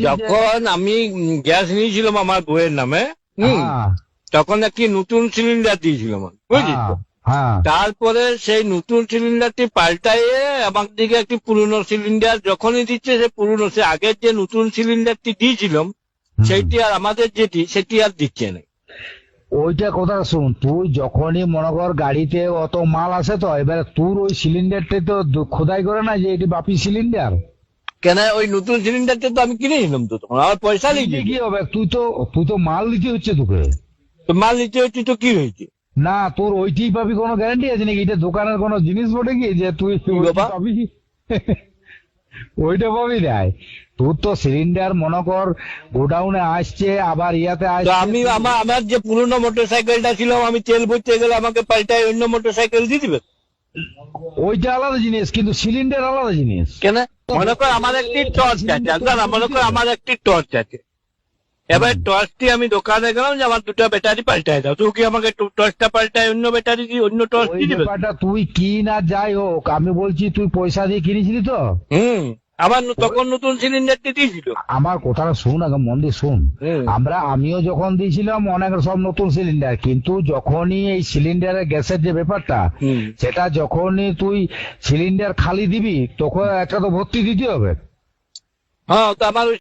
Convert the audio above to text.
যখন আমি গ্যাস নিয়েছিলাম আমার বউয়ের নামে, হ্যাঁ, তখন একটি নতুন সিলিন্ডার দিয়েছিলাম, বুঝলি তো? হ্যাঁ, তারপরে সেই নতুন সিলিন্ডারটি পাল্টাইয়ে আমার দিকে একটি পুরনো সিলিন্ডার যখনই দিচ্ছে, সে পুরনো, সে আগের যে নতুন সিলিন্ডারটি দিয়েছিলাম সেইটি আর আমাদের যেটি সেটি আর দিচ্ছে না। ওইটা কথা শুন, তুই যখনই মনে কর গাড়িতে অত মাল আসে, তো এবারে তোর ওই সিলিন্ডারটা তো খোদাই করে না যে এটি বাপি সিলিন্ডার। কেন ওই নতুন সিলিন্ডারটা তো আমি কিনে নিলাম, তো তখন আমার পয়সা কি নিয়ে হবে, তুই তো মাল নিতে হচ্ছে তোকে। তো মাল নিতে হচ্ছে, তো কি হয়েছে? না, তোর ওইটি পাবি কোনো গ্যারান্টি আছে নাকি? এটা দোকানের কোনো জিনিস বটে কি যে তুই ওইটি বাবা? পাবি? ওইটা পাবি নাই। তোর তো সিলিন্ডার মনে কর গোডাউনে আসছে, আবার ইয়াতে তো আসছে। আমি আমার যে পুরনো মোটর সাইকেলটা ছিল, আমি তেল ভরতে গেলে আমাকে পাল্টায় অন্য মোটর সাইকেল দিয়ে দিবে? ওইটা আলাদা জিনিস, কিন্তু সিলিন্ডার আলাদা জিনিস। কেন? মনে কর আমার একটি টর্চ আছে, দাদা মনে কর আমার একটি টর্চ আছে, এবার টর্চটি আমি দোকানে গেলাম যে আমার দুটো ব্যাটারি পাল্টায় দাও, তো কি আমাকে টর্চটা পাল্টায় অন্য ব্যাটারি দিয়ে অন্য টর্চ ওই দিয়ে দিবে? ব্যাপারটা তুই কি না যাই হোক, আমি বলছি তুই পয়সা দিয়ে কিনেছিলি তো। আমার তখন নতুন সিলিন্ডারটি দিয়েছিল। আমার কথাটা শুন, আগে মন দিয়ে শুন। হুম। আমিও যখন দিয়েছিলাম অনেক সব নতুন সিলিন্ডার, কিন্তু যখনই এই সিলিন্ডারের গ্যাসের যে ব্যাপারটা, সেটা যখনই তুই সিলিন্ডার খালি দিবি তখন একটা তো ভর্তি দিতে হবে। হ্যাঁ, তো আমার